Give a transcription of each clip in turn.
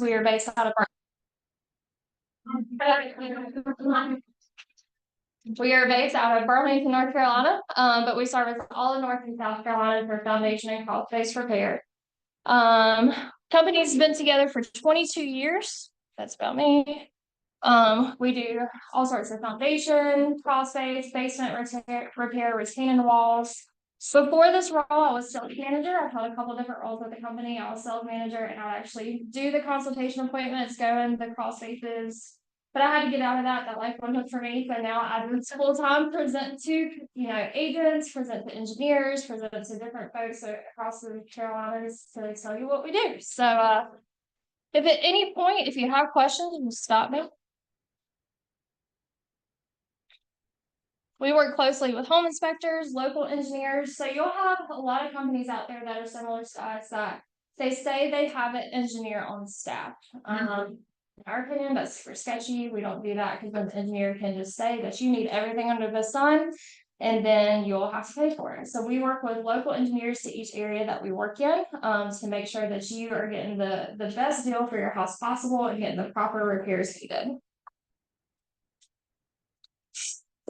We are based out of Burlington, North Carolina, but we service all of North and South Carolina for foundation and crawl space repair. Company's been together for 22 years. That's about me. We do all sorts of foundation, crawl space, basement repair, retaining walls. Before this role, I was sales manager. I've had a couple different roles with the company. I was sales manager, and I actually do the consultation appointments, go in the crawl spaces. But I had to get out of that. That life wasn't for me. So now I do full time, present to agents, present to engineers, present to different folks across the Carolinas to tell you what we do. So if at any point, if you have questions, you stop me. We work closely with home inspectors, local engineers. So you'll have a lot of companies out there that are similar to us that they say they have an engineer on staff. In our opinion, that's super sketchy. We don't do that because the engineer can just say that you need everything under the sun and then you'll have to pay for it. So we work with local engineers to each area that we work in to make sure that you are getting the best deal for your house possible and getting the proper repairs needed.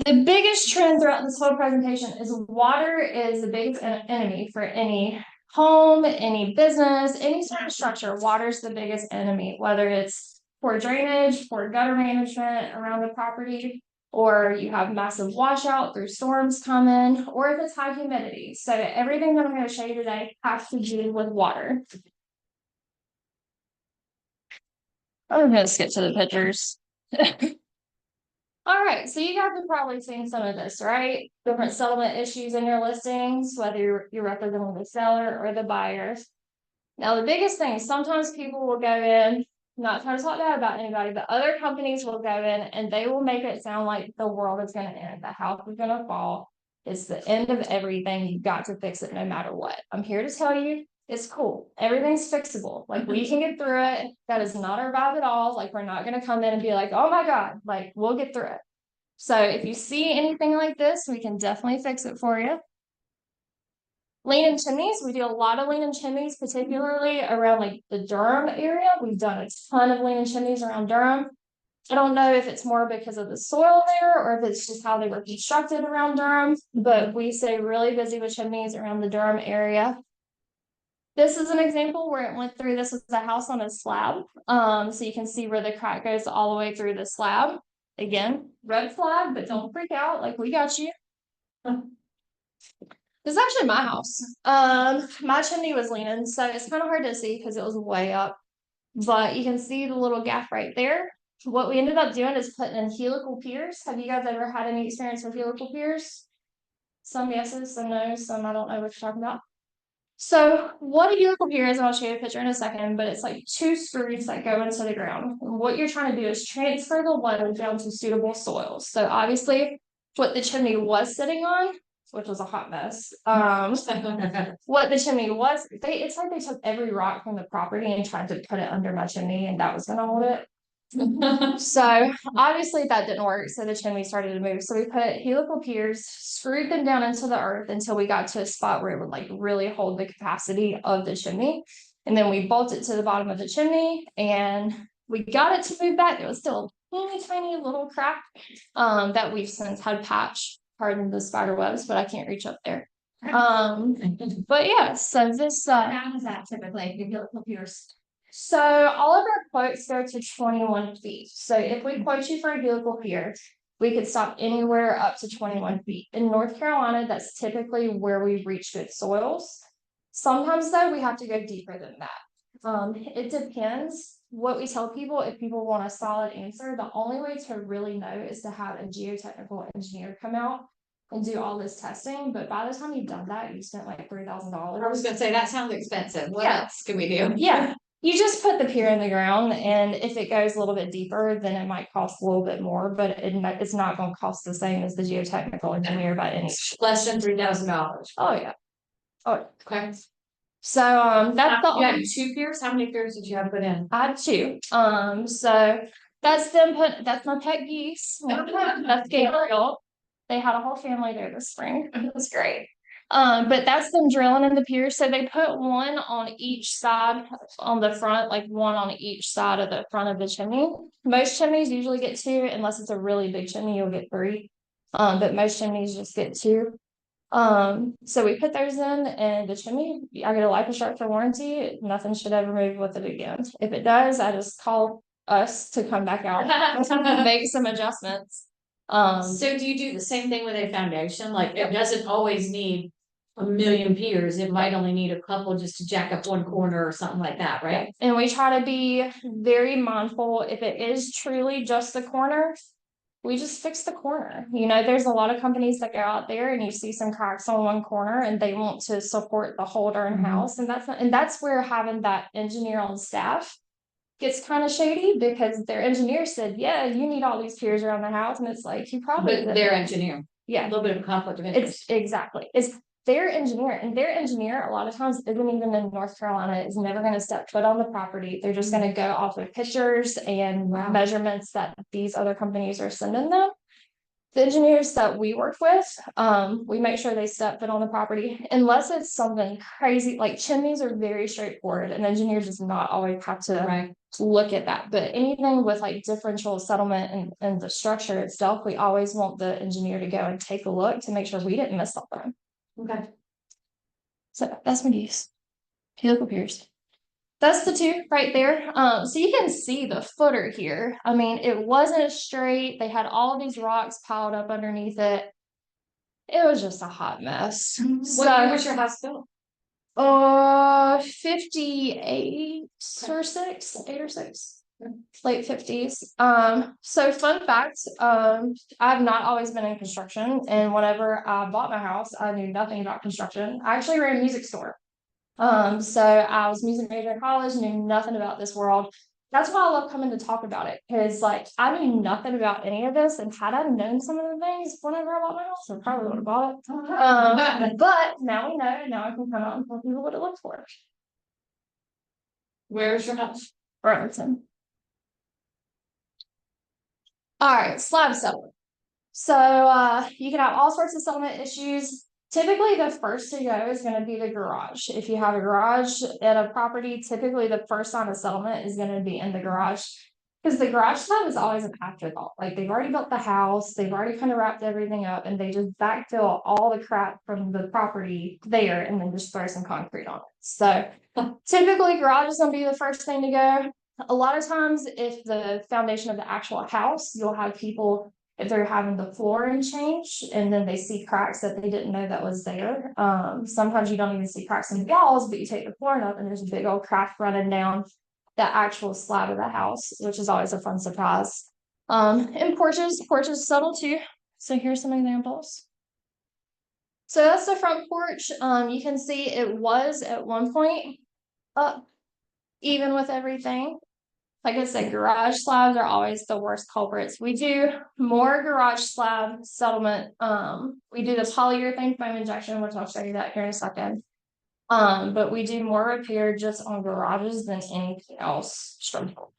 The biggest trend throughout this whole presentation is water is the biggest enemy for any home, any business, any sort of structure. Water is the biggest enemy, whether it's for drainage, for gutter management around the property, or you have massive washout through storms coming, or if it's high humidity. So everything that I'm going to show you today has to do with water. I'm going to skip to the pictures. All right, so you guys have probably seen some of this, right? Different settlement issues in your listings, whether you're representing the seller or the buyers. Now, the biggest thing, sometimes people will go in, not trying to talk bad about anybody, but other companies will go in and they will make it sound like the world is going to end, the house is going to fall. It's the end of everything. You've got to fix it no matter what. I'm here to tell you, it's cool. Everything's fixable. Like, we can get through it. That is not our vibe at all. Like, we're not going to come in and be like, oh my God, like, we'll get through it. So if you see anything like this, we can definitely fix it for you. Lean-in chimneys, we do a lot of lean-in chimneys, particularly around like the Durham area. We've done a ton of lean-in chimneys around Durham. I don't know if it's more because of the soil there or if it's just how they were constructed around Durham, but we stay really busy with chimneys around the Durham area. This is an example where it went through. This was a house on a slab. So you can see where the crack goes all the way through the slab. Again, red flag, but don't freak out. Like, we got you. This is actually my house. My chimney was leaning, so it's kind of hard to see because it was way up. But you can see the little gap right there. What we ended up doing is putting in helical piers. Have you guys ever had any experience with helical piers? Some yeses, some no's, some I don't know what you're talking about. So what a helical pier is, and I'll show you a picture in a second, but it's like two screws that go into the ground. And what you're trying to do is transfer the load down to suitable soils. So obviously what the chimney was sitting on, which was a hot mess, what the chimney was, it's like they took every rock from the property and tried to put it under my chimney, and that was going to hold it. So obviously that didn't work. So the chimney started to move. So we put helical piers, screwed them down into the earth until we got to a spot where it would like really hold the capacity of the chimney. And then we bolted it to the bottom of the chimney and we got it to move back. It was still a teeny tiny little crack that we've since had patched, pardon the spider webs, but I can't reach up there. But yeah, so this how is that typically the helical piers? So all of our quotes go to 21 feet. So if we quote you for a helical pier, we could stop anywhere up to 21 feet. In North Carolina, that's typically where we reach good soils. Sometimes though, we have to go deeper than that. It depends what we tell people. If people want a solid answer, the only way to really know is to have a geotechnical engineer come out and do all this testing. But by the time you've done that, you spent like $3,000. I was going to say, that sounds expensive. What else can we do? Yeah. You just put the pier in the ground, and if it goes a little bit deeper, then it might cost a little bit more, but it's not going to cost the same as the geotechnical engineer by any. Less than $3,000. Oh yeah. Oh, okay. So that's you had 2 piers. How many piers did you have put in? I had 2. So that's them that's my pet geese. That's Gabriel. They had a whole family there this spring. It was great. But that's them drilling in the piers. So they put one on each side on the front, like one on each side of the front of the chimney. Most chimneys usually get two, unless it's a really big chimney, you'll get three. But most chimneys just get two. So we put those in, and the chimney, I get a life insurance warranty. Nothing should ever move with it again. If it does, I just call us to come back out and make some adjustments. So do you do the same thing with a foundation? Like it doesn't always need a million piers. It might only need a couple just to jack up one corner or something like that, right? and we try to be very mindful. If it is truly just the corner, we just fix the corner. You know, there's a lot of companies that go out there and you see some cracks on one corner and they want to support the whole darn house. And that's where having that engineer on staff gets kind of shady, because their engineer said, yeah, you need all these piers around the house. And it's like, you probably, But their engineer, a yeah, little bit of conflict of interest. it's exactly, it's their engineer, and their engineer a lot of times isn't even in North Carolina, is never going to step foot on the property. They're just going to go off of pictures and measurements that these other companies are sending them. The engineers that we work with, we make sure they step foot on the property, unless it's something crazy. Like chimneys are very straightforward, and engineers does not always have to look at that. But anything with like differential settlement and the structure itself, we always want the engineer to go and take a look to make sure we didn't miss something. Okay. So that's my use. Helical piers. That's the two right there. So you can see the footer here. I mean, it wasn't straight. They had all these rocks piled up underneath it. It was just a hot mess. What year was your house built? 58 or 6, 8 or 6, late 50s. So fun fact, I've not always been in construction, and whenever I bought my house, I knew nothing about construction. I actually ran a music store. So I was music major in college, knew nothing about this world. That's why I love coming to talk about it, because like I knew nothing about any of this, and had I known some of the things whenever I bought my house, I probably would have bought it. But now we know, and now I can come out and tell people what it looks for. Where's your house? Burlington. All right, slab settlement. So you can have all sorts of settlement issues. Typically, the first to go is going to be the garage. If you have a garage at a property, typically the first sign of settlement is going to be in the garage, because the garage slab is always an afterthought. Like they've already built the house, they've already kind of wrapped everything up, and they just backfill all the crap from the property there and then just throw some concrete on it. So typically, garage is going to be the first thing to go. A lot of times, if the foundation of the actual house, you'll have people, if they're having the flooring change and then they see cracks that they didn't know that was there. Sometimes you don't even see cracks in the walls, but you take the flooring up and there's a big old crack running down the actual slab of the house, which is always a fun surprise. And porches settle too. So here's some examples. So that's the front porch. You can see it was at one point up, even with everything. Like I said, garage slabs are always the worst culprits. We do more garage slab settlement. We do the polyurethane foam injection, which I'll show you that here in a second. But we do more repair just on garages than anything else structural.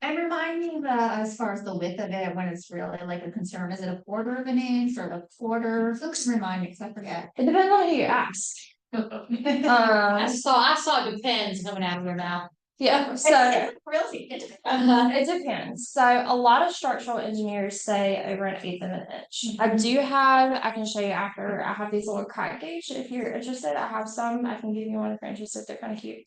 And remind me as far as the width of it, when it's really like a concern, is it a quarter of an inch or a quarter? Just remind me, because I forget. It depends on who you ask. I saw depends coming out of your mouth. Yeah, so Really, it depends. So a lot of structural engineers say over an eighth of an inch. I can show you after. I have these little crack gauge. If you're interested, I have some. I can give you one if you're interested. They're kind of cute.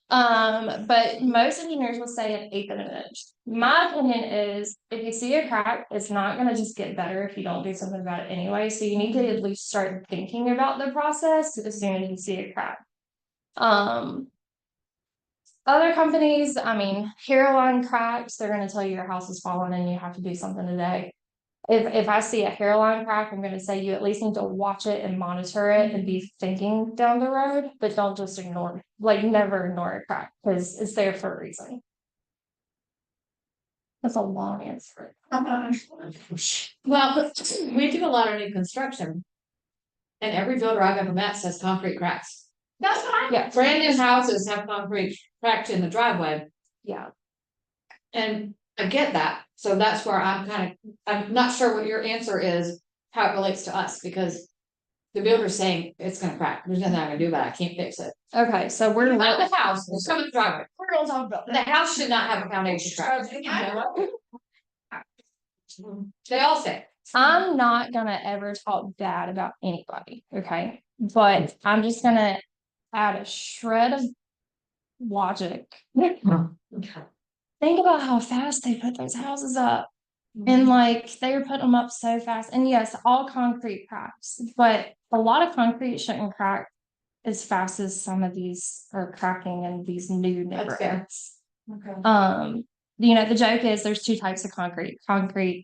But most engineers will say an eighth of an inch. My opinion is, if you see a crack, it's not going to just get better if you don't do something about it anyway. So you need to at least start thinking about the process as soon as you see a crack. Other companies, I mean, hairline cracks, they're going to tell you your house is falling and you have to do something today. If I see a hairline crack, I'm going to say you at least need to watch it and monitor it and be thinking down the road, but don't just ignore it. Like never ignore a crack, because it's there for a reason. That's a long answer. Well, we do a lot of new construction. And every builder I've ever met says concrete cracks. That's what I. Yeah. Brand new houses have concrete cracks in the driveway. Yeah. And I get that. So that's where I'm not sure what your answer is, how it relates to us, because The builder's saying it's gonna crack, there's nothing I can do about it, I can't fix it. Okay, so we're Not not, the house, it's coming the driveway. We're gonna talk about The house should not have a foundation crack. They all say. I'm not gonna ever talk bad about anybody, okay? But I'm just gonna add a shred of logic. Think about how fast they put those houses up. And like they were putting them up so fast. And yes, all concrete cracks, but a lot of concrete shouldn't crack as fast as some of these are cracking in these new That's fair. neighborhoods. Okay. The joke is there's two types of concrete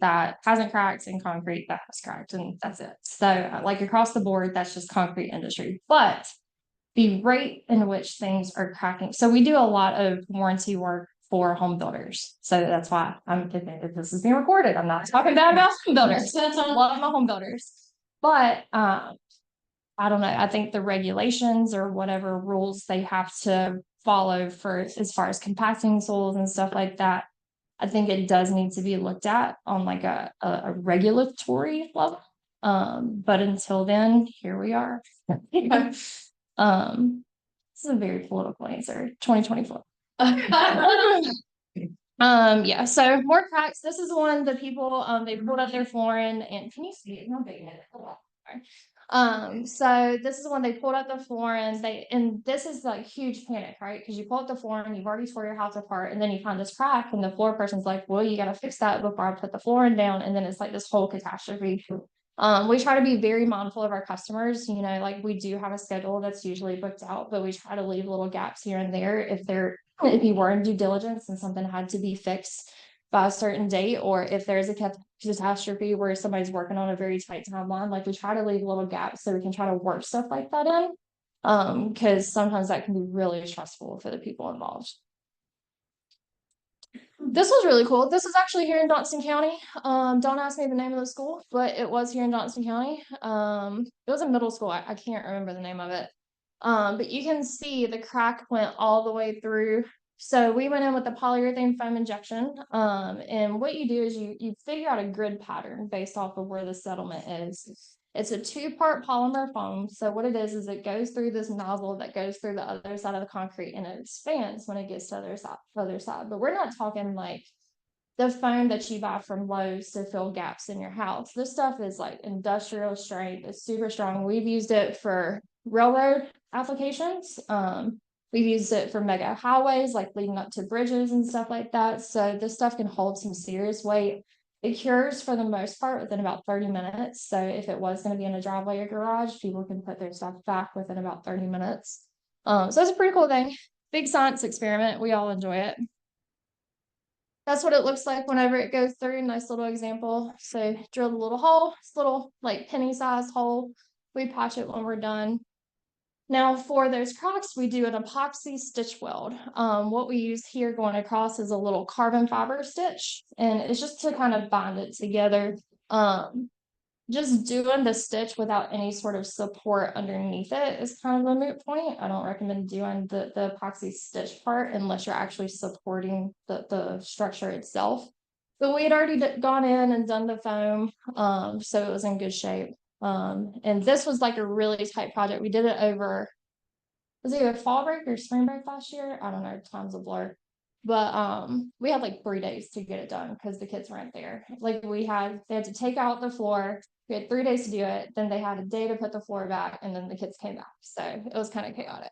that hasn't cracked and concrete that has cracked, and that's it. So like across the board, that's just concrete industry. But the rate in which things are cracking. So we do a lot of warranty work for home builders. So that's why I'm thinking that this is being recorded. I'm not talking bad about home builders. That's a lot of my home builders. But I don't know. I think the regulations or whatever rules they have to follow for as far as compacting soils and stuff like that, I think it does need to be looked at on like a regulatory level. But until then, here we are. This is a very political answer. 2024. Yeah, so more cracks. This is one that people they pulled up their flooring, and can you see it? No big minute. So this is when they pulled up the flooring, and this is like huge panic, right? Because you pull up the flooring, you've already tore your house apart, and then you find this crack, and the floor person's like, well, you gotta fix that before I put the flooring down, and then it's like this whole catastrophe. We try to be very mindful of our customers, like we do have a schedule that's usually booked out, but we try to leave little gaps here and there if you were in due diligence and something had to be fixed by a certain date, or if there's a catastrophe where somebody's working on a very tight timeline, like we try to leave little gaps so we can try to work stuff like that in. Because sometimes that can be really stressful for the people involved. This was really cool. This is actually here in Johnson County. Don't ask me the name of the school, but it was here in Johnson County. It was a middle school. I can't remember the name of it. But you can see the crack went all the way through. So we went in with the polyurethane foam injection. And what you do is you figure out a grid pattern based off of where the settlement is. It's a 2-part polymer foam. So what it is it goes through this nozzle that goes through the other side of the concrete, and it expands when it gets to the other side. But we're not talking like the foam that you buy from Lowe's to fill gaps in your house. This stuff is like industrial strength. It's super strong. We've used it for railroad applications. We've used it for mega highways, like leading up to bridges and stuff like that. So this stuff can hold some serious weight. It cures for the most part within about 30 minutes. So if it was going to be in a driveway or garage, people can put their stuff back within about 30 minutes. So it's a pretty cool thing. Big science experiment. We all enjoy it. That's what it looks like whenever it goes through. Nice little example. So drill a little hole, it's a little like penny sized hole. We patch it when we're done. Now for those cracks, we do an epoxy stitch weld. What we use here going across is a little carbon fiber stitch, and it's just to kind of bind it together. Just doing the stitch without any sort of support underneath it is kind of a moot point. I don't recommend doing the epoxy stitch part unless you're actually supporting the structure itself. But we had already gone in and done the foam, so it was in good shape. And this was like a really tight project. We did it over, was it a fall break or spring break last year? I don't know, time's a blur. But we had like 3 days to get it done because the kids weren't there. Like they had to take out the floor. We had 3 days to do it. Then they had a day to put the floor back, and then the kids came back. So it was kind of chaotic.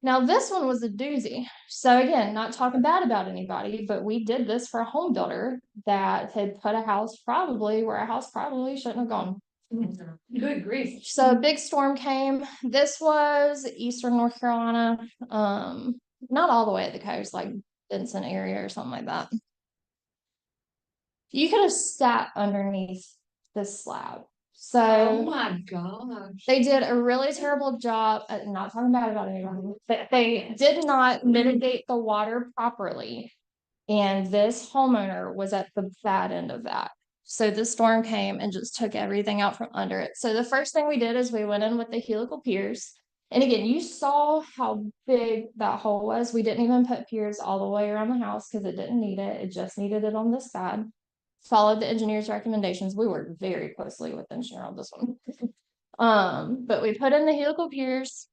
Now this one was a doozy. So again, not talking bad about anybody, but we did this for a home builder that had put a house probably where a house probably shouldn't have gone. Good grief. So a big storm came. This was eastern North Carolina. Not all the way at the coast, like Benson area or something like that. You could have sat underneath this slab. So Oh my gosh. they did a really terrible job at not talking bad about anyone, but they did not mitigate the water properly. And this homeowner was at the bad end of that. So the storm came and just took everything out from under it. So the first thing we did is we went in with the helical piers. And again, you saw how big that hole was. We didn't even put piers all the way around the house because it didn't need it. It just needed it on this side. followed the engineer's recommendations. We worked very closely with the engineer on this one. But we put in the helical piers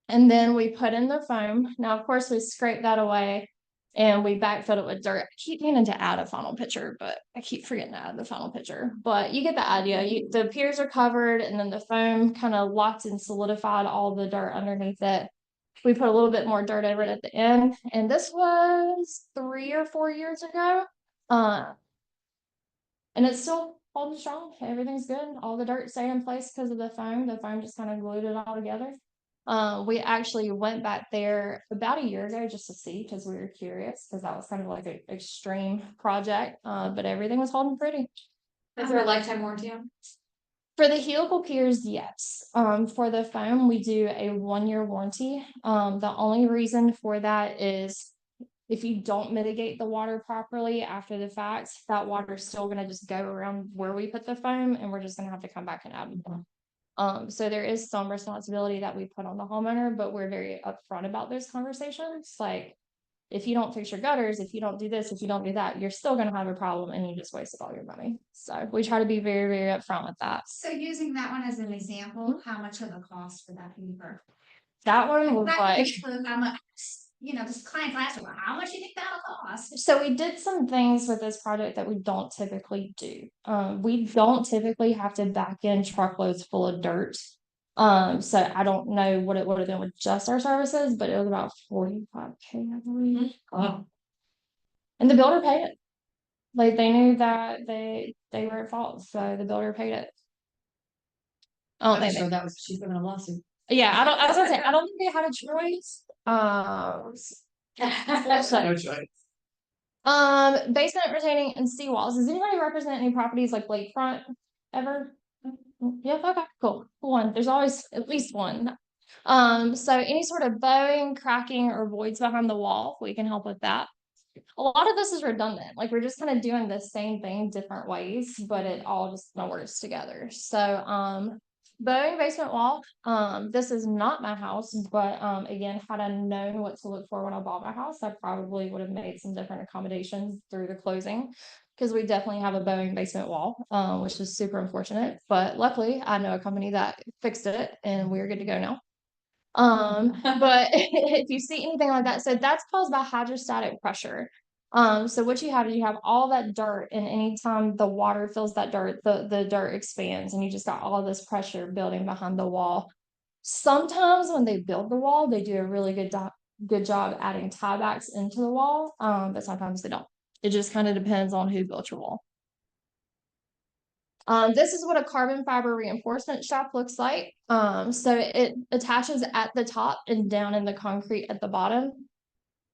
and then we put in the foam. Now, of course, we scraped that away and we backfilled it with dirt. I keep meaning to add a final picture, but I keep forgetting to add the final picture. But you get the idea. The piers are covered and then the foam kind of locked and solidified all the dirt underneath it. We put a little bit more dirt over it at the end. And this was 3 or 4 years ago. And it's still holding strong. Everything's good. All the dirt stayed in place because of the foam. The foam just kind of glued it all together. We actually went back there about a year ago just to see because we were curious because that was kind of like an extreme project. But everything was holding pretty. Is there a lifetime warranty on? For the helical piers, yes. For the foam, we do a 1-year warranty. The only reason for that is if you don't mitigate the water properly after the fact, that water is still gonna just go around where we put the foam and we're just gonna have to come back and add more. So there is some responsibility that we put on the homeowner, but we're very upfront about those conversations. Like, if you don't fix your gutters, if you don't do this, if you don't do that, you're still gonna have a problem and you just wasted all your money. So we try to be very, very upfront with that. So using that one as an example, how much of the cost for that paper? That one was like, How much, this client's last one, how much do you think that'll cost? so we did some things with this project that we don't typically do. We don't typically have to back in truckloads full of dirt. So I don't know what it would have been with just our services, but it was about 45K, I believe. Oh, And the builder paid it. Like they knew that they were at fault, so the builder paid it. Oh, I'm sure that was cheaper than a lawsuit. yeah, I was gonna say, I don't think they had a choice. No choice. Basement retaining and seawalls. Does anybody represent any properties like lakefront ever? Yeah, okay, cool. One, there's always at least one. So any sort of bowing, cracking, or voids behind the wall, we can help with that. A lot of this is redundant, like we're just kind of doing the same thing different ways, but it all just kind of works together. So bowing basement wall, this is not my house, but again, had I known what to look for when I bought my house, I probably would have made some different accommodations through the closing because we definitely have a bowing basement wall, which is super unfortunate, but luckily I know a company that fixed it and we're good to go now. But if you see anything like that, so that's caused by hydrostatic pressure. So what you have is you have all that dirt, and anytime the water fills that dirt, the dirt expands, and you just got all of this pressure building behind the wall. Sometimes when they build the wall, they do a really good job adding tiebacks into the wall, but sometimes they don't. It just kind of depends on who built your wall. This is what a carbon fiber reinforcement shaft looks like. So it attaches at the top and down in the concrete at the bottom.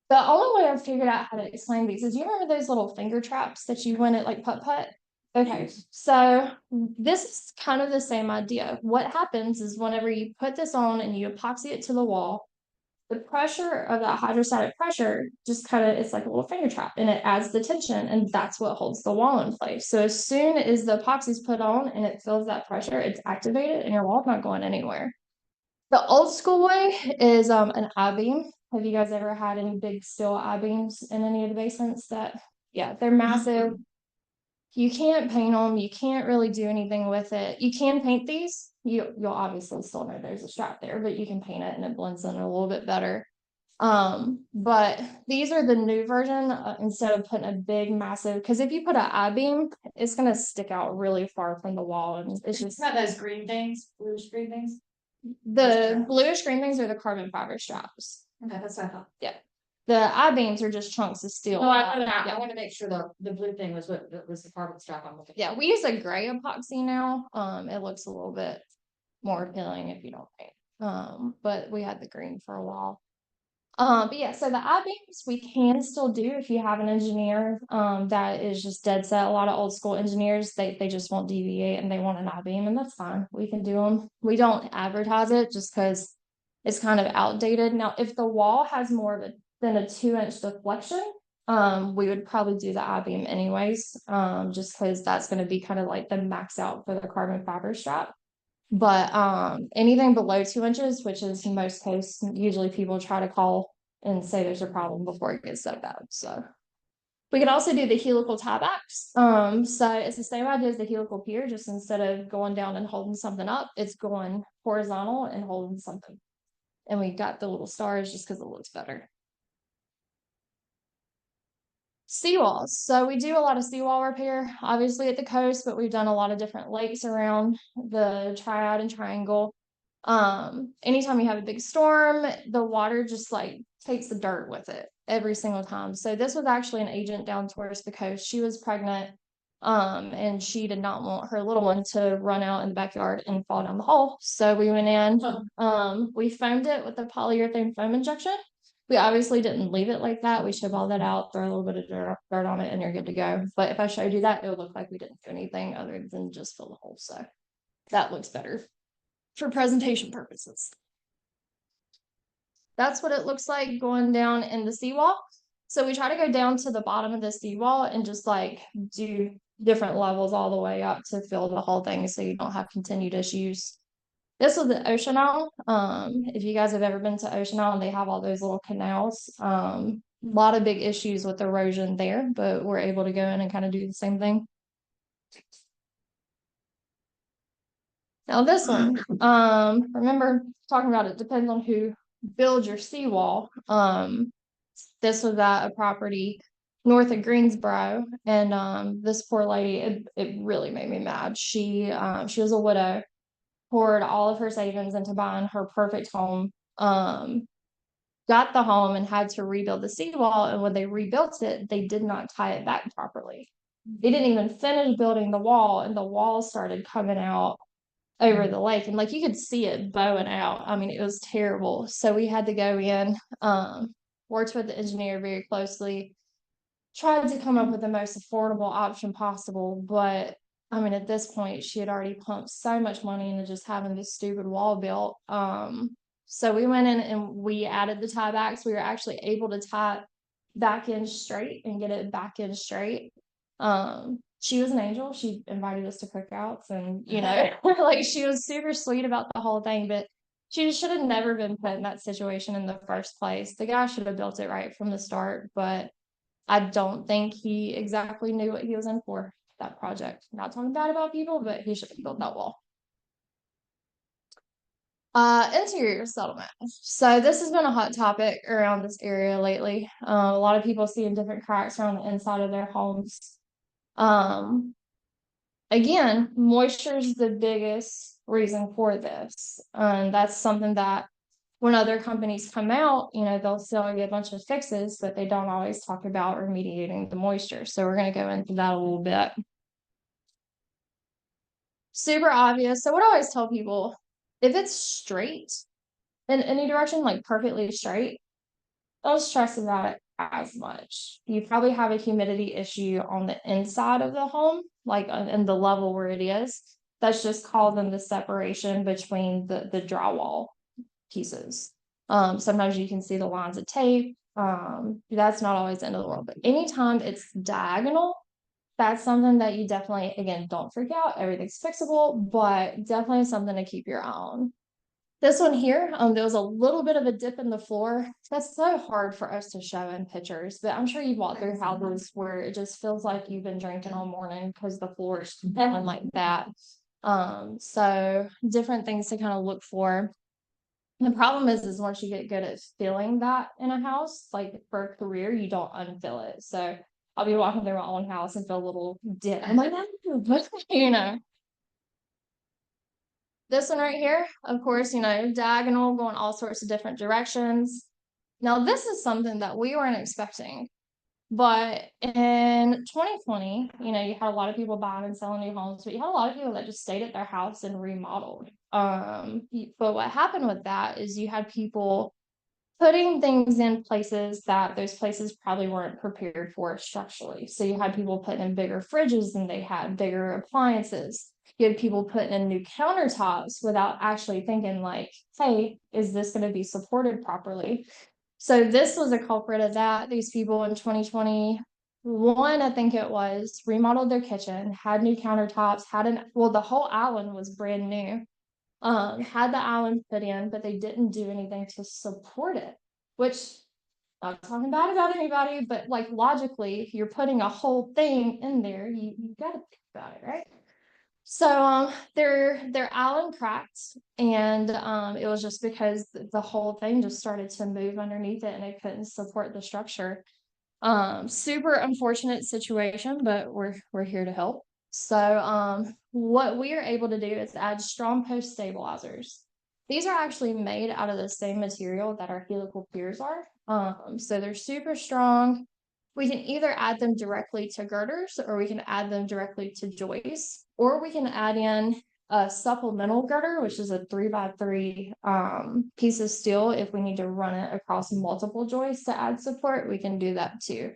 The only way I've figured out how to explain these is, you remember those little finger traps that you win at like putt-putt? Okay, so this is kind of the same idea. What happens is whenever you put this on and you epoxy it to the wall, the pressure of that hydrostatic pressure just kind of, it's like a little finger trap and it adds the tension, and that's what holds the wall in place. So as soon as the epoxy is put on and it feels that pressure, it's activated and your wall's not going anywhere. The old school way is an I-beam. Have you guys ever had any big steel I-beams in any of the basements? Yeah, they're massive. You can't paint them. You can't really do anything with it. You can paint these. You'll obviously still know there's a strap there, but you can paint it and it blends in a little bit better. But these are the new version, instead of putting a big massive, because if you put an I-beam, it's gonna stick out really far from the wall, and it's just Not those green things, bluish green things. the bluish green things are the carbon fiber straps. Okay, that's what I thought. The I-beams are just chunks of steel. No, I know that. Yeah. I want to make sure the blue thing was what was the carbon strap I'm looking. Yeah, we use a gray epoxy now. It looks a little bit more appealing if you don't paint. But we had the green for a while. But yeah, so the I-beams we can still do if you have an engineer that is just dead set. A lot of old school engineers, they just won't deviate and they want an I-beam, and that's fine. We can do them. We don't advertise it just because it's kind of outdated. Now, if the wall has more than a 2-inch deflection, we would probably do the I-beam anyways, just because that's going to be kind of like the max out for the carbon fiber strap. But anything below 2 inches, which is in most cases, usually people try to call and say there's a problem before it gets so bad. So We could also do the helical tiebacks. So it's the same idea as the helical pier, just instead of going down and holding something up, it's going horizontal and holding something. And we got the little stars just because it looks better. Seawalls. So we do a lot of seawall repair, obviously at the coast, but we've done a lot of different lakes around the Triad and Triangle. Anytime you have a big storm, the water just like takes the dirt with it every single time. So this was actually an agent down towards the coast. She was pregnant, and she did not want her little one to run out in the backyard and fall down the hole. So we went in, we foamed it with a polyurethane foam injection. We obviously didn't leave it like that. We shove all that out, throw a little bit of dirt on it, and you're good to go. But if I showed you that, it would look like we didn't do anything other than just fill the hole. So that looks better for presentation purposes. That's what it looks like going down in the seawall. So we try to go down to the bottom of the seawall and just like do different levels all the way up to fill the whole thing so you don't have continued issues. This was the Ocean Isle. If you guys have ever been to Ocean Isle, they have all those little canals. A lot of big issues with erosion there, but we're able to go in and kind of do the same thing. Now this one, remember talking about it depends on who builds your seawall. This was at a property north of Greensboro, and this poor lady, it really made me mad. She was a widow, poured all of her savings into buying her perfect home, got the home and had to rebuild the seawall. And when they rebuilt it, they did not tie it back properly. They didn't even finish building the wall, and the wall started coming out over the lake, and like you could see it bowing out. I mean, it was terrible. So we had to go in, worked with the engineer very closely, tried to come up with the most affordable option possible. But I mean, at this point, she had already pumped so much money into just having this stupid wall built. So we went in and we added the tiebacks. We were actually able to tie it back in straight and get it back in straight. She was an angel. She invited us to cookouts, and like she was super sweet about the whole thing, but she should have never been put in that situation in the first place. The guy should have built it right from the start, but I don't think he exactly knew what he was in for that project. Not talking bad about people, but he should have built that wall. Interior settlement. So this has been a hot topic around this area lately. A lot of people seeing different cracks around the inside of their homes. Again, moisture is the biggest reason for this. And that's something that when other companies come out, they'll sell you a bunch of fixes, but they don't always talk about remediating the moisture. So we're going to go into that a little bit. Super obvious. So what I always tell people, if it's straight in any direction, like perfectly straight, don't stress about it as much. You probably have a humidity issue on the inside of the home, like in the level where it is. That's just causing the separation between the drywall pieces. Sometimes you can see the lines of tape. That's not always the end of the world, but anytime it's diagonal, that's something that you definitely, again, don't freak out. Everything's fixable, but definitely something to keep your eye on. This one here, there was a little bit of a dip in the floor. That's so hard for us to show in pictures, but I'm sure you've walked through houses where it just feels like you've been drinking all morning because the floor is like that. So different things to kind of look for. The problem is once you get good at filling that in a house, like for a career, you don't unfill it. So I'll be walking through my own house and feel a little dip. I'm like, This one right here, of course, diagonal going all sorts of different directions. Now, this is something that we weren't expecting. But in 2020, you had a lot of people buying and selling new homes, but you had a lot of people that just stayed at their house and remodeled. But what happened with that is you had people putting things in places that those places probably weren't prepared for structurally. So you had people putting in bigger fridges than they had, bigger appliances. You had people putting in new countertops without actually thinking like, hey, is this going to be supported properly? So this was a culprit of that. These people in 2021, I think it was, remodeled their kitchen, had new countertops, the whole island was brand new. Had the island put in, but they didn't do anything to support it, which not talking bad about anybody, but like logically, if you're putting a whole thing in there, you gotta think about it, right? So they're Allen cracked, and it was just because the whole thing just started to move underneath it and it couldn't support the structure. Super unfortunate situation, but we're here to help. So what we are able to do is add strong post stabilizers. These are actually made out of the same material that our helical piers are. So they're super strong. We can either add them directly to girders, or we can add them directly to joists, or we can add in a supplemental girder, which is a 3x3 piece of steel. If we need to run it across multiple joists to add support, we can do that too.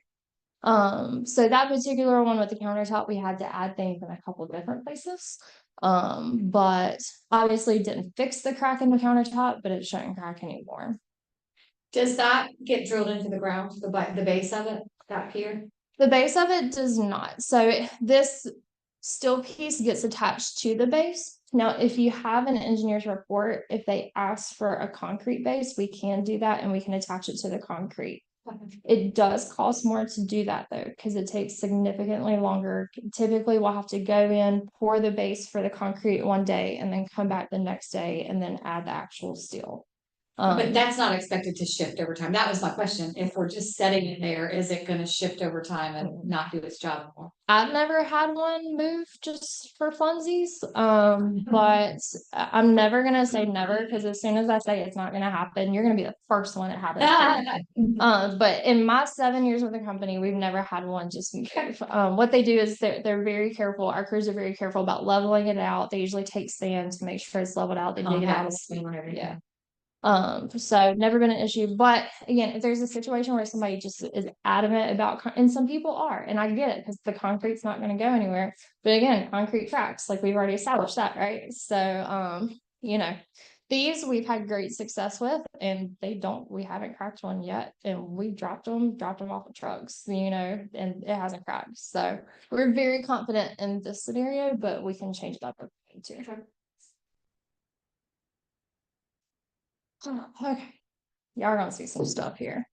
So that particular one with the countertop, we had to add things in a couple different places. But obviously didn't fix the crack in the countertop, but it shouldn't crack anymore. Does that get drilled into the ground, the base of it, that pier? The base of it does not. So this steel piece gets attached to the base. Now, if you have an engineer's report, if they ask for a concrete base, we can do that and we can attach it to the concrete. It does cost more to do that though, because it takes significantly longer. Typically, we'll have to go in, pour the base for the concrete one day, and then come back the next day and then add the actual steel. But that's not expected to shift over time. That was my question. If we're just setting it there, is it gonna shift over time and not do its job more? I've never had one move just for funsies. But I'm never gonna say never, because as soon as I say it's not gonna happen, you're gonna be the first one that happens. But in my 7 years with the company, we've never had one just move. What they do is they're very careful. Our crews are very careful about leveling it out. They usually take sand to make sure it's leveled out. They dig it out. Yeah. So never been an issue, but again, if there's a situation where somebody just is adamant about, and some people are, and I get it, because the concrete's not gonna go anywhere, but again, concrete cracks, like we've already established that, right? So, these we've had great success with, and we haven't cracked one yet, and we dropped them off of trucks, and it hasn't cracked, so we're very confident in this scenario, but we can change it up if we need to. Okay, y'all are gonna see some stuff here.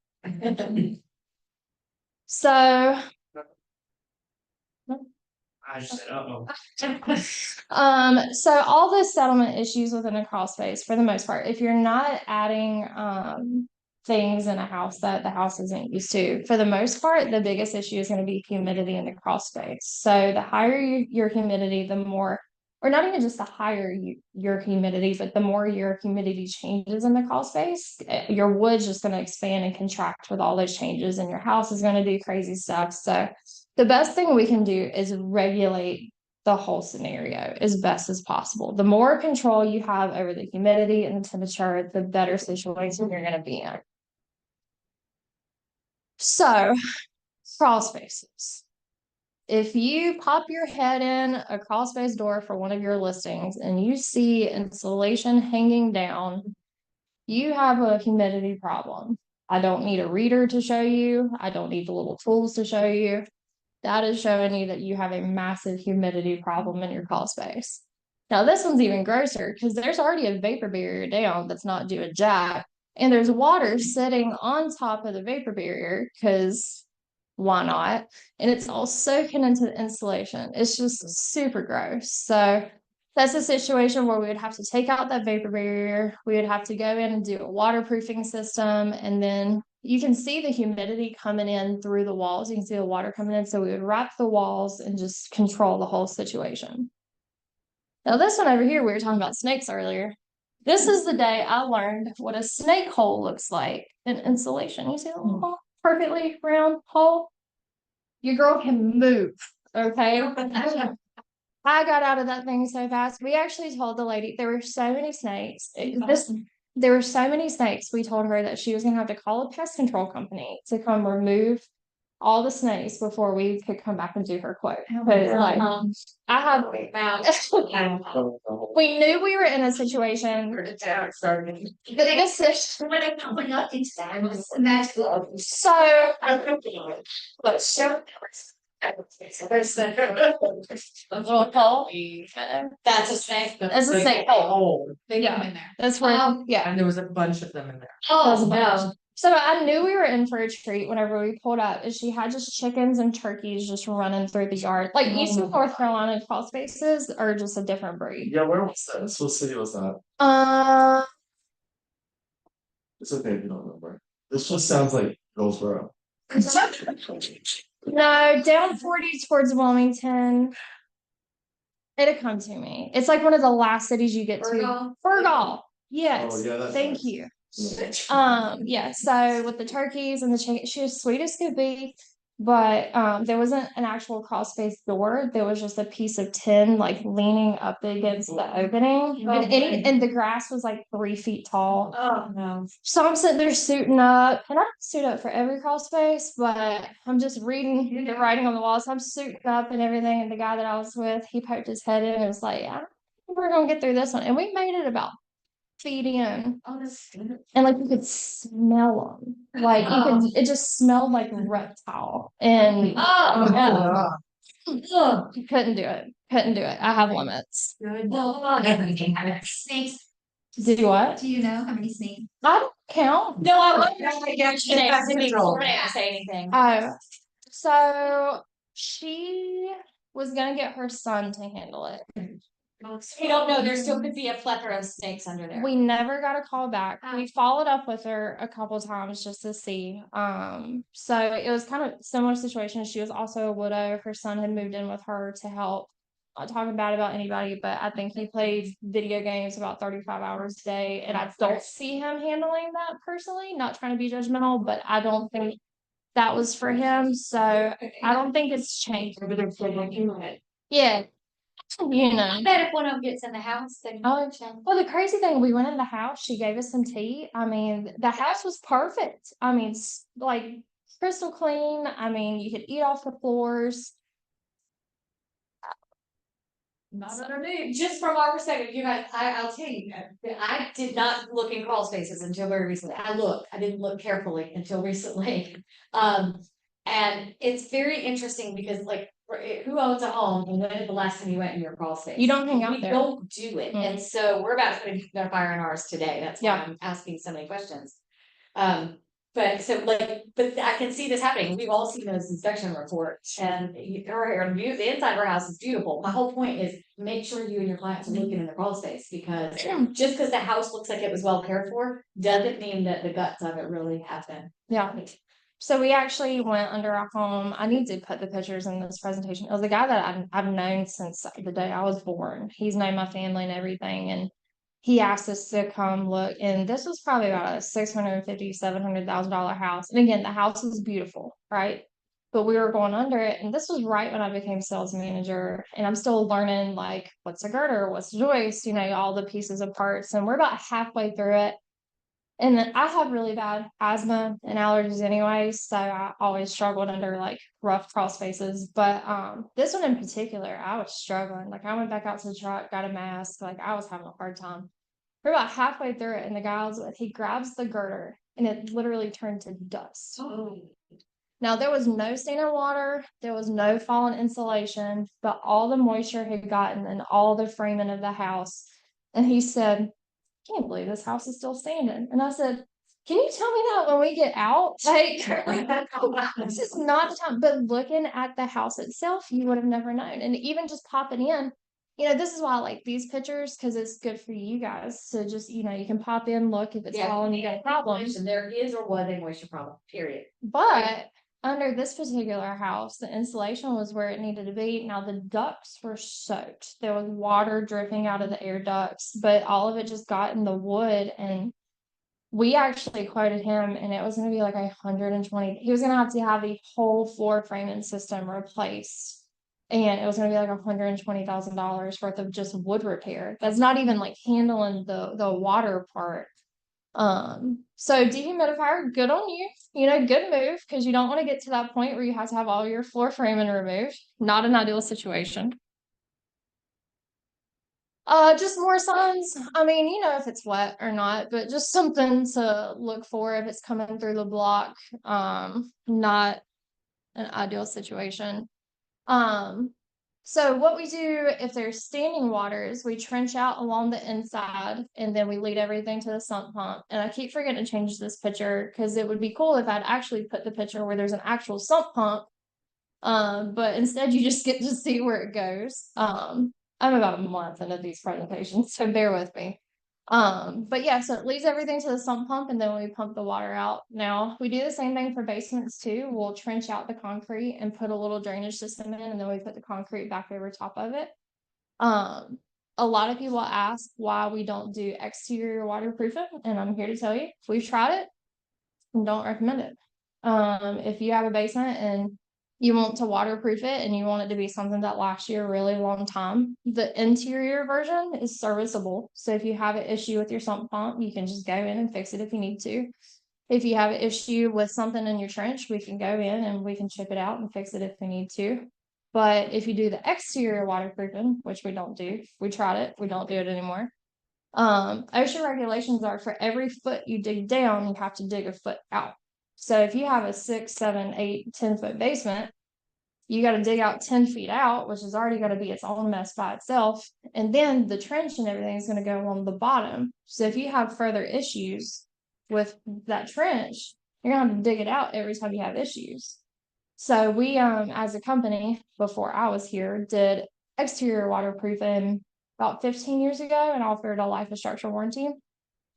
So, I just said, uh-oh. so all the settlement issues within a crawl space, for the most part, if you're not adding things in a house that the house isn't used to, for the most part, the biggest issue is going to be humidity in the crawl space. So the higher your humidity, the more, or not even just the higher your humidity, but the more your humidity changes in the crawl space, your wood's just going to expand and contract with all those changes, and your house is going to do crazy stuff. So the best thing we can do is regulate the whole scenario as best as possible. The more control you have over the humidity and the temperature, the better situation you're going to be in. So, crawl spaces. If you pop your head in a crawl space door for one of your listings and you see insulation hanging down, you have a humidity problem. I don't need a reader to show you. I don't need the little tools to show you. That is showing you that you have a massive humidity problem in your crawl space. Now, this one's even grosser because there's already a vapor barrier down that's not doing jack. And there's water sitting on top of the vapor barrier because why not? And it's all soaking into the insulation. It's just super gross. So that's a situation where we would have to take out that vapor barrier. We would have to go in and do a waterproofing system. And then you can see the humidity coming in through the walls. You can see the water coming in. So we would wrap the walls and just control the whole situation. Now this one over here, we were talking about snakes earlier. This is the day I learned what a snake hole looks like in insulation. You see the little hole? Perfectly round hole. Your girl can move, okay? I got out of that thing so fast. We actually told the lady there were so many snakes. There were so many snakes. We told her that she was gonna have to call a pest control company to come remove all the snakes before we could come back and do her quote. Because I have we knew we were in a situation. Little hole. That's a snake. That's a snake hole. They Yeah. come in there. That's where, yeah. And there was a bunch of them in there. Oh, no. So I knew we were in for a treat whenever we pulled up, and she had just chickens and turkeys just running through the yard. Like Eastern North Carolina Crawlspaces are just a different breed. Yeah, where was that? What city was that? Uh, It's okay if you don't remember. This just sounds like Goldsboro. no, down 40 towards Wilmington. It'll come to me. It's like one of the last cities you get to. Fergal? Fergal. Yes. Oh, yeah, that's Thank nice. you. Yeah, so with the turkeys and the chicken, she was sweet as could be, but there wasn't an actual crawl space door. There was just a piece of tin like leaning up against the opening. Oh, And the grass was like 3 feet tall. Oh, no. So I'm sitting there suiting up, and I don't suit up for every crawl space, but I'm just reading the writing on the walls. So I'm suiting up and everything. And the guy that I was with, he poked his head in and was like, I don't think we're gonna get through this one. And we made it about feet in. Oh, that's good. And like you could smell them, like you could, it just smelled like reptile, and Oh, ugh, couldn't do it. Couldn't do it. I have limits. Snakes, Do what? do you know how many snakes? I don't count. no, I wonder if I get you. Pest control. I didn't say anything. So she was gonna get her son to handle it. You don't know, there still could be a plethora of snakes under there. We never got a call back. We followed up with her a couple times just to see. So it was kind of similar situation. She was also a widow. Her son had moved in with her to help. Not talking bad about anybody, but I think he played video games about 35 hours a day, and I don't see him handling that personally. Not trying to be judgmental, but I don't think that was for him. So I don't think it's changed. Yeah, you know. I bet if one of them gets in the house, then. Oh, well, the crazy thing, we went in the house, she gave us some tea. I mean, the house was perfect. I mean, like crystal clean. I mean, you could eat off the floors. Not under me. Just from our perspective, you guys, I'll tell you, I did not look in crawl spaces until very recently. I didn't look carefully until recently. And it's very interesting because like, who owns a home and when is the last time you went in your crawl space? You don't hang out We there. don't do it. And so we're about to put a fire in ours today. That's why Yeah. I'm asking so many questions. But so like, but I can see this happening. We've all seen those inspection reports and the inside of our house is beautiful. My whole point is make sure you and your clients are looking in the crawl space because just because the house looks like it was well cared for, doesn't mean that the guts of it really have been. Yeah. So we actually went under our home. I need to put the pictures in this presentation. It was a guy that I've known since the day I was born. He's known my family and everything. And he asked us to come look. And this was probably about a $650,000, $700,000 house. And again, the house was beautiful, right? But we were going under it. And this was right when I became sales manager. And I'm still learning like what's a girder, what's a joist, you know, all the pieces of parts. And we're about halfway through it. And then I have really bad asthma and allergies anyway, so I always struggled under like rough crawl spaces. But this one in particular, I was struggling. Like I went back out to the truck, got a mask, like I was having a hard time. We're about halfway through it, and the guy I was with, he grabs the girder and it literally turned to dust. Now there was no standing water, there was no fallen insulation, but all the moisture had gotten in all the framing of the house. And he said, can't believe this house is still standing. And I said, can you tell me that when we get out? Like, this is not the time. But looking at the house itself, you would have never known. And even just popping in, you know, this is why I like these pictures because it's good for you guys. So just, you know, you can pop in, look if it's falling, you got a problem. There is or was a moisture problem, period. But under this particular house, the insulation was where it needed to be. Now the ducts were soaked. There was water dripping out of the air ducts, but all of it just got in the wood. And we actually quoted him, and it was going to be like 120. He was going to have the whole floor framing system replaced, and it was going to be like $120,000 worth of just wood repair. That's not even like handling the water part. So dehumidifier, good on you, you know, good move, because you don't want to get to that point where you have to have all your floor framing removed. Not an ideal situation. Just more signs. I mean, you know, if it's wet or not, but just something to look for if it's coming through the block. Not an ideal situation. So what we do if there's standing water is we trench out along the inside and then we lead everything to the sump pump. And I keep forgetting to change this picture because it would be cool if I'd actually put the picture where there's an actual sump pump. But instead you just get to see where it goes. I'm about a month into these presentations, so bear with me. But yeah, so it leads everything to the sump pump and then we pump the water out. Now we do the same thing for basements too. We'll trench out the concrete and put a little drainage system in, and then we put the concrete back over top of it. A lot of people ask why we don't do exterior waterproofing, and I'm here to tell you, we've tried it and don't recommend it. If you have a basement and you want to waterproof it and you want it to be something that lasts you a really long time, the interior version is serviceable. So if you have an issue with your sump pump, you can just go in and fix it if you need to. If you have an issue with something in your trench, we can go in and we can chip it out and fix it if we need to. But if you do the exterior waterproofing, which we don't do, we tried it, we don't do it anymore. OSHA regulations are for every foot you dig down, you have to dig a foot out. So if you have a 6, 7, 8, 10-foot basement, you got to dig out 10 feet out, which is already going to be its own mess by itself. And then the trench and everything is going to go along the bottom. So if you have further issues with that trench, you're going to have to dig it out every time you have issues. So we, as a company, before I was here, did exterior waterproofing about 15 years ago and offered a life of structure warranty.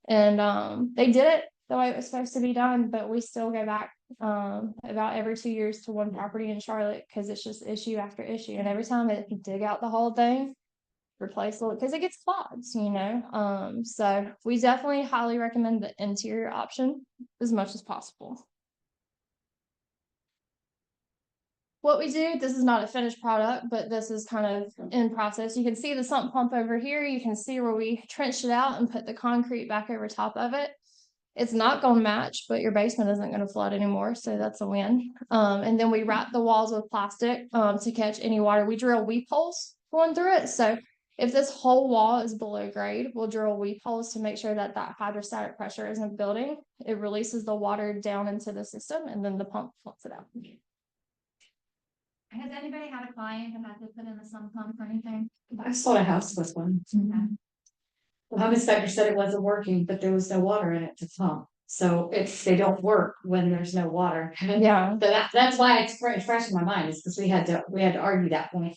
And they did it the way it was supposed to be done, but we still go back about every 2 years to one property in Charlotte because it's just issue after issue. And every time if you dig out the whole thing, replace it because it gets clogs, you know. So we definitely highly recommend the interior option as much as possible. What we do, this is not a finished product, but this is kind of in process. You can see the sump pump over here. You can see where we trenched it out and put the concrete back over top of it. It's not going to match, but your basement isn't going to flood anymore. So that's a win. And then we wrap the walls with plastic to catch any water. We drill weep holes going through it. So if this whole wall is below grade, we'll drill weep holes to make sure that that hydrostatic pressure isn't building. It releases the water down into the system and then the pump floods it out. Has anybody had a client that had to put in a sump pump or anything? I saw a house with one. The home inspector said it wasn't working, but there was no water in it to pump. So they don't work when there's no water. Yeah. So that's why it's fresh in my mind, is because we had to argue that point.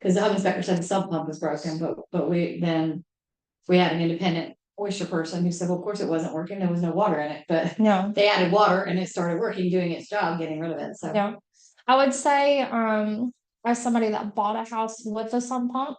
Because the home inspector said the sump pump was broken, but we had an independent oyster person who said, well, of course it wasn't working, there was no water in it, but No. they added water and it started working, doing its job, getting rid of it, so. Yeah. I would say, as somebody that bought a house with a sump pump,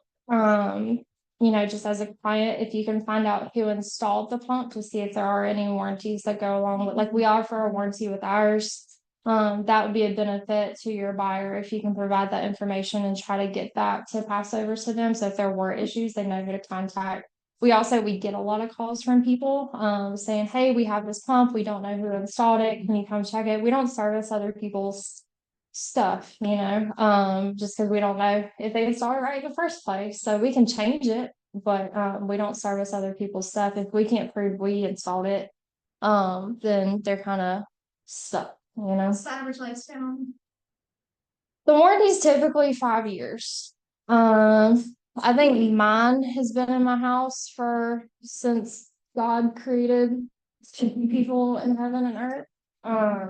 you know, just as a client, if you can find out who installed the pump to see if there are any warranties that go along with, like we offer a warranty with ours. That would be a benefit to your buyer if you can provide that information and try to get that to pass over to them. So if there were issues, they know who to contact. We get a lot of calls from people saying, hey, we have this pump, we don't know who installed it, can you come check it? We don't service other people's stuff, you know, just because we don't know if they installed it right in the first place. So we can change it, but we don't service other people's stuff. If we can't prove we installed it, then they're kind of stuck, you know. What's the average lifespan? The warranty is typically 5 years. I think mine has been in my house since God created people in heaven and earth. I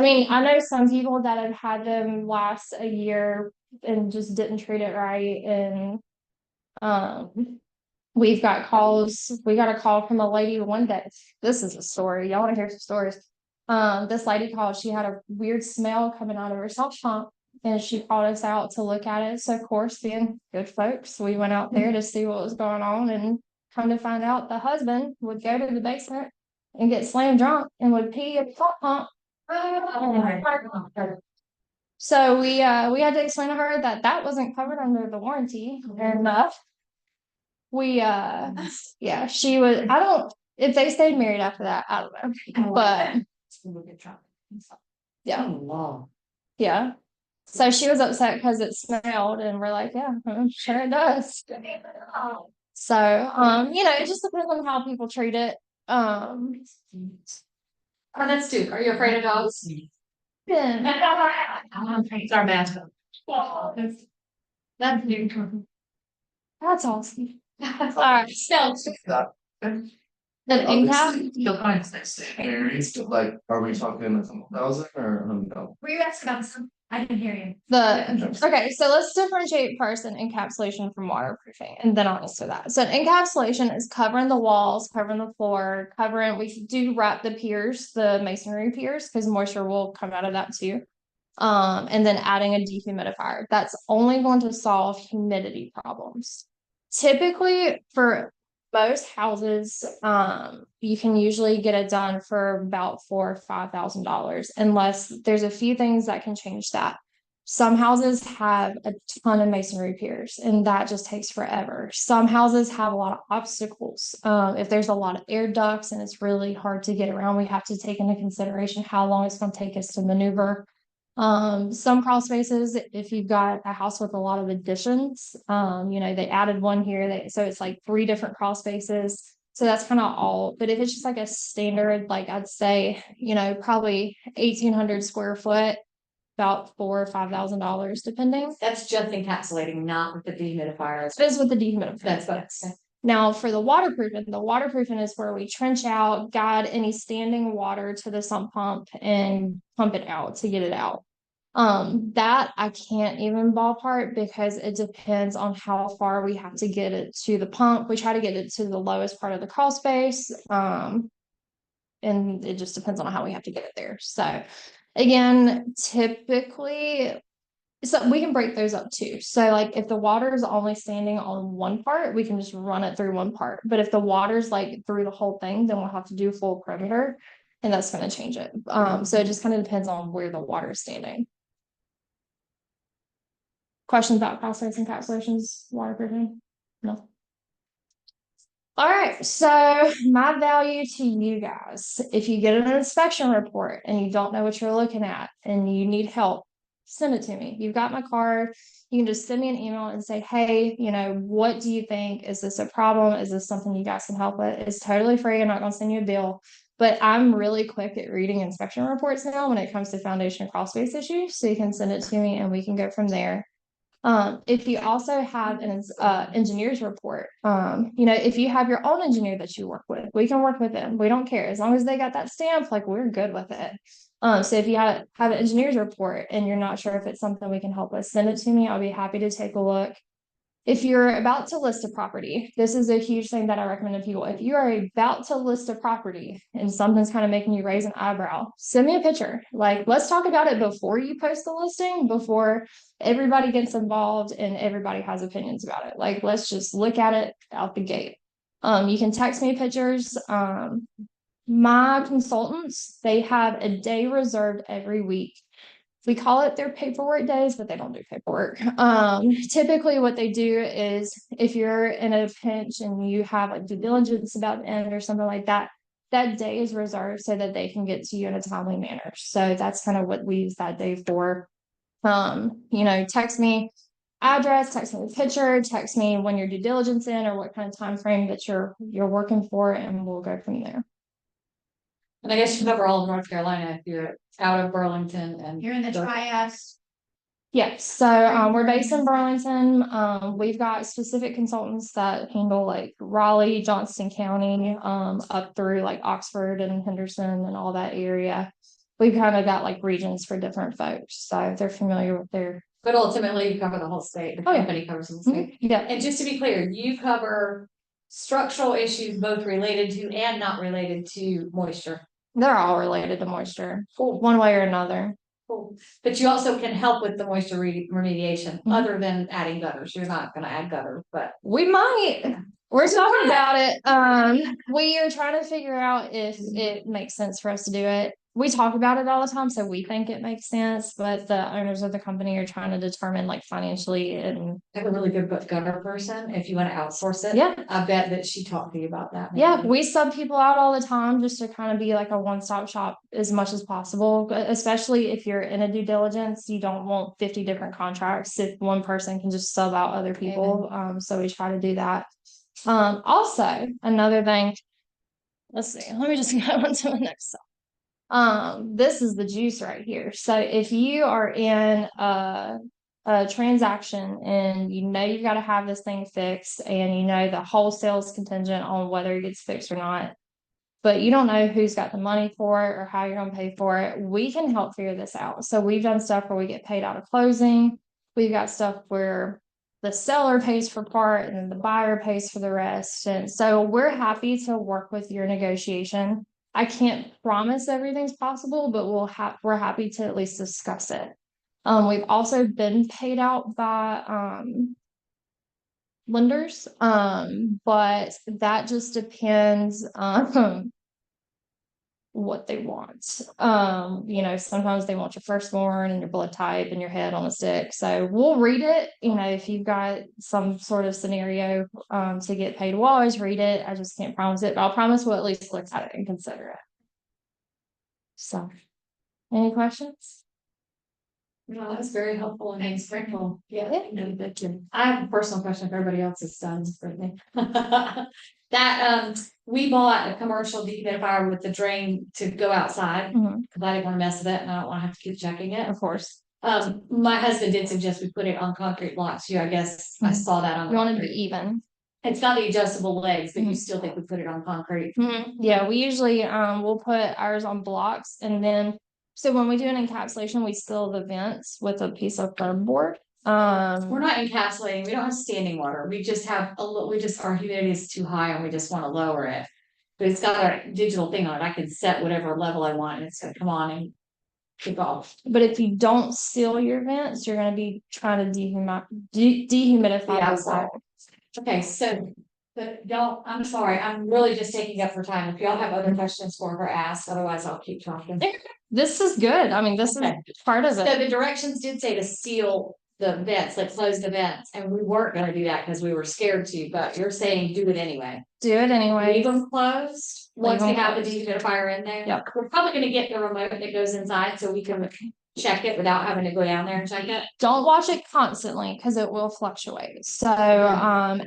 mean, I know some people that have had them last a year and just didn't treat it right. And we got a call from a lady one day. This is a story. Y'all want to hear some stories? This lady called, she had a weird smell coming out of her sump pump. And she called us out to look at it. So of course, being good folks, we went out there to see what was going on, and come to find out the husband would go to the basement and get slammed drunk and would pee at the sump pump. So we had to explain to her that wasn't covered under the warranty. And yeah, she was, if they stayed married after that, I don't know. But yeah. Oh, wow. Yeah. So she was upset because it smelled, and we're like, yeah, sure it does. So, you know, it just depends on how people treat it. Oh, that's Duke. Are you afraid of dogs? Yeah. It's our mascot. That's new. That's awesome. Alright, so the income, You'll find this. Varies, but like, are we talking a couple thousand or no? Were you asking about some? I didn't hear you. okay, so let's differentiate first an encapsulation from waterproofing, and then I'll answer that. So an encapsulation is covering the walls, covering the floor, covering, we do wrap the piers, the masonry piers, because moisture will come out of that too. And then adding a dehumidifier. That's only going to solve humidity problems. Typically, for most houses, you can usually get it done for about $4,000 or $5,000, unless there's a few things that can change that. Some houses have a ton of masonry piers, and that just takes forever. Some houses have a lot of obstacles. If there's a lot of air ducts and it's really hard to get around, we have to take into consideration how long it's going to take us to maneuver. Some crawl spaces, if you've got a house with a lot of additions, they added one here, so it's like 3 different crawl spaces. So that's kind of all, but if it's just like a standard, like I'd say, probably 1,800 square foot, about $4,000 or $5,000 depending. That's just encapsulating, not with the dehumidifiers. This is with the dehumidifier. That's what. Yes. Now for the waterproofing is where we trench out, guide any standing water to the sump pump and pump it out to get it out. That I can't even ballpark because it depends on how far we have to get it to the pump. We try to get it to the lowest part of the crawl space. And it just depends on how we have to get it there. So again, typically, so we can break those up too. So like if the water is only standing on one part, we can just run it through one part. But if the water's like through the whole thing, then we'll have to do full perimeter, and that's going to change it. So it just kind of depends on where the water is standing. Questions about process encapsulations, waterproofing? No. All right, so my value to you guys, if you get an inspection report and you don't know what you're looking at and you need help, send it to me. You've got my card. You can just send me an email and say, hey, what do you think? Is this a problem? Is this something you guys can help with? It's totally free. I'm not going to send you a bill, but I'm really quick at reading inspection reports now when it comes to foundation and crawl space issues. So you can send it to me and we can go from there. If you also have an engineer's report, if you have your own engineer that you work with, we can work with them. We don't care. As long as they got that stamp, like we're good with it. So if you have an engineer's report and you're not sure if it's something we can help with, send it to me. I'll be happy to take a look. If you're about to list a property, this is a huge thing that I recommend to people. If you are about to list a property and something's kind of making you raise an eyebrow, send me a picture. Like, let's talk about it before you post the listing, before everybody gets involved and everybody has opinions about it. Like, let's just look at it out the gate. You can text me pictures. My consultants, they have a day reserved every week. We call it their paperwork days, but they don't do paperwork. Typically what they do is if you're in a pinch and you have like due diligence about to end or something like that, that day is reserved so that they can get to you in a timely manner. So that's kind of what we use that day for. Text me address, text me the picture, text me when your due diligence in or what kind of time frame that you're working for, and we'll go from there. And I guess you cover all of North Carolina if you're out of Burlington and. You're in the triads. Yes, so we're based in Burlington. We've got specific consultants that handle like Raleigh, Johnston County, up through like Oxford and Henderson and all that area. We've kind of got like regions for different folks, so they're familiar with their. But ultimately, you cover the whole state. The company covers the whole state. Yeah. And just to be clear, you cover structural issues both related to and not related to moisture. They're all related to moisture, Cool. one way or another. Cool. But you also can help with the moisture remediation, other than adding gutters. You're not going to add gutters, but We might. We're talking about it. We are trying to figure out if it makes sense for us to do it. We talk about it all the time, so we think it makes sense, but the owners of the company are trying to determine like financially and. I have a really good gutter person. If you want to outsource it, Yeah. I bet that she talked to you about that. Maybe. Yeah, we sub people out all the time just to kind of be like a one-stop shop as much as possible, but especially if you're in a due diligence, you don't want 50 different contracts if one person can just sub out other people. So we try to do that. Also another thing, let's see, let me just go on to the next slide. This is the juice right here. So if you are in a transaction and you know you gotta have this thing fixed and you know the wholesale is contingent on whether it gets fixed or not, but you don't know who's got the money for it or how you're gonna pay for it, we can help figure this out. So we've done stuff where we get paid out of closing. We've got stuff where the seller pays for part and then the buyer pays for the rest. And so we're happy to work with your negotiation. I can't promise everything's possible, but we're happy to at least discuss it. We've also been paid out by lenders, but that just depends on what they want. Sometimes they want your firstborn and your blood type and your head on a stick. So we'll read it. If you've got some sort of scenario to get paid, we'll always read it. I just can't promise it, but I'll promise we'll at least look at it and consider it. So, any questions? No, that's very helpful and insightful. Yeah, thank you. I have a personal question if everybody else has done for me. That, we bought a commercial dehumidifier with the drain to go outside, Mhm. because I didn't want to mess with it and I don't want to have to keep checking it. Of course. My husband did suggest we put it on concrete blocks too. I guess I saw that on. You want it to be even. It's got the adjustable legs, but you Mhm. still think we put it on concrete. Yeah, we usually we'll put ours on blocks and then so when we do an encapsulation, we seal the vents with a piece of cardboard. We're not encapsulating, we don't have standing water, we just have our humidity is too high and we just wanna lower it. But it's got a digital thing on it, I can set whatever level I want and it's gonna come on and kick off. But if you don't seal your vents, you're gonna be trying to dehumidify The the outside. wall. Okay, so, but y'all, I'm sorry, I'm really just taking up her time, if y'all have other questions for her, ask, otherwise I'll keep talking. This is good. I mean, this Okay. is part of So it. the directions did say to seal the vents, like close the vents, and we weren't gonna do that because we were scared to, but you're saying do it anyway. Do it anyway. Leave them closed, once we them have the closed. dehumidifier in there. Yep. We're probably gonna get the remote that goes inside so we can check it without having to go down there and check it. Don't watch it constantly because it will fluctuate. So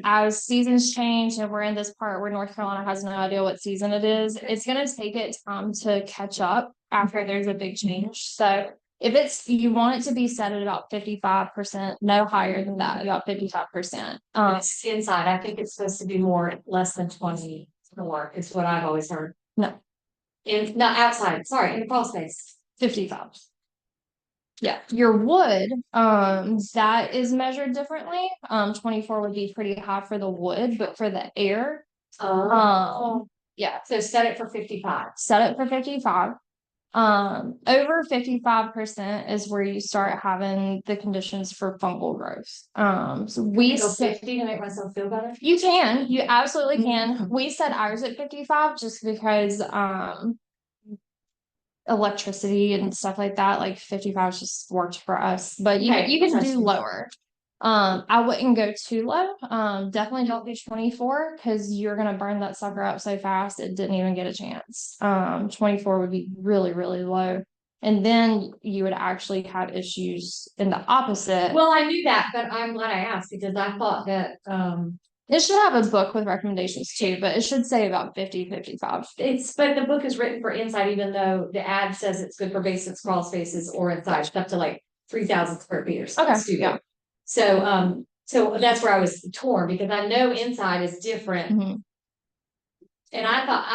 as seasons change and we're in this part where North Carolina has no idea what season it is, it's gonna take it time to catch up after there's a big change. So if you want it to be set at about 55%, no higher than that, about 55%. It's inside, I think it's supposed to be less than 24, is what I've always heard. No. Not outside, sorry, in the crawl space. 55. Yeah, your wood, that is measured differently. 24 would be pretty high for the wood, but for the air, yeah, So set it for 55. set it for 55. Over 55% is where you start having the conditions for fungal growth. So we Go set, 50 to make myself feel better. you absolutely can. We set ours at 55 just because, electricity and stuff like that, like 55 just worked for us, but you Okay, can do interesting. lower. I wouldn't go too low. Definitely don't do 24 because you're gonna burn that sucker up so fast it didn't even get a chance. 24 would be really, really low. And then you would actually have issues in the opposite. Well, I knew that, but I'm glad I asked because I thought that, It should have a book with recommendations too, but it should say about 50, 55. but the book is written for inside, even though the ad says it's good for basements, crawl spaces, or inside, up to like 3,000 square feet or something. Okay, Studio. yeah. So that's where I was torn because I know inside is different. Mhm. And I thought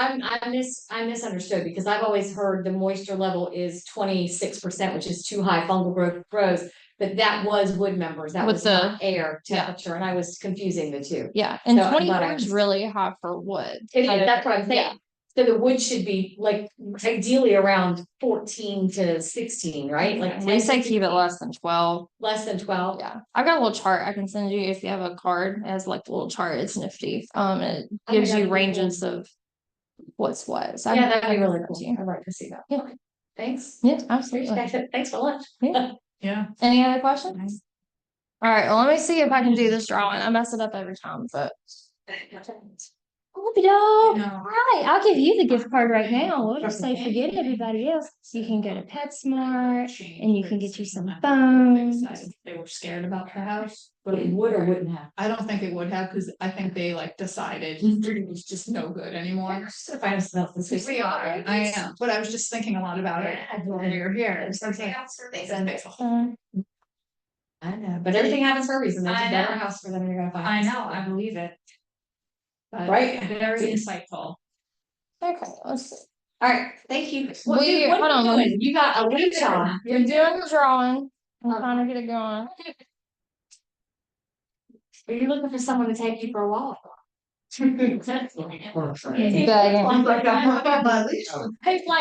I misunderstood because I've always heard the moisture level is 26%, which is too high, fungal growth grows. But that was wood members, that With was the- not air yeah. temperature, and I was confusing the two. Yeah, and So I'm glad 24 I is asked. really high for wood. That's what I'm saying. Yeah. So the wood should be like ideally around 14 to 16, right? Like We 10 say to keep it 15, less than 12. less than 12. Yeah, I've got a little chart I can send you if you have a card. It has like a little chart. It's nifty. It Oh my gives God, you that'd be ranges of what's what. So I Yeah, can- that'd I be can really send it cool. to you. I'd like to see that. Yeah. Thanks. Yeah, absolutely. Appreciate it. Thanks for lunch. Yeah. Any other questions? All right, well, let me see if I can do this drawing. I mess it up every time, but. Whoopie dog. No. Hi, I'll give you the gift card right now. We'll just say forget everybody else. You can go to PetSmart and you can get you some phones. They were scared about the house. But it would or wouldn't have. I don't think it would have, cause I think they like decided it was just no good anymore. If I smell this. We are, I am, but I was just thinking a lot about it when we were here. It's like, they said they- I know, but everything happens for a reason. There's a I better know. house for them you're gonna find. I know, I believe it. But Right. Very insightful. Okay, let's see. All right, thank you. What, We- dude, what hold are you on. doing? You got a week on. You're doing the drawing. I'm trying to get it going. Are you looking for someone to take you for a walk? Begging. He's like,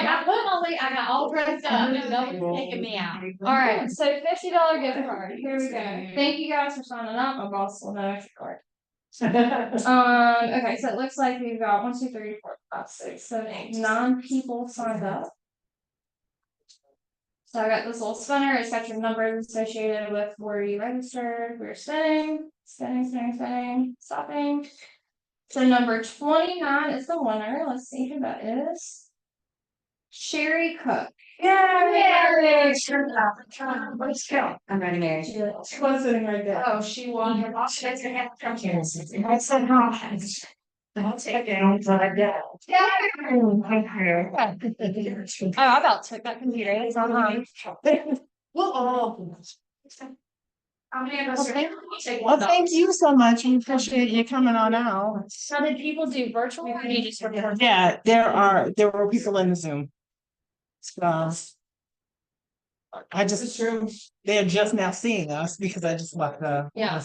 I put my leg, I got all dressed up, and nobody's taking me out. All right, so $50 gift card. Here we go. Thank you guys for signing up. My boss will know extra card. Okay, so it looks like we've got 1, 2, 3, 4, 5, 6, 7, 8, 9 people signed up. So I got this little spinner. It's got your numbers associated with where you registered. We're spinning, stopping. So number 29 is the winner. Let's see who that is. Sherry Cook. Yay! I'm ready, Mary. She was sitting right there. Oh, she won her boss. I said, no. I'll take it on for a day. Oh, I about took that computer. It's not mine. Well, Well, thank you so much. We appreciate you coming on out. So did people do virtual or you just record? Yeah, there were people in the Zoom. So. I just, they're just now seeing us because I just left the. Yeah.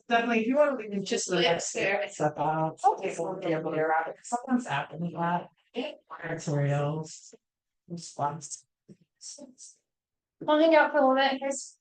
Definitely, if you want to leave, just live there, it's about, people be able to wrap it, sometimes happen, that. Materials. Response. I'll hang out for a little bit. Here's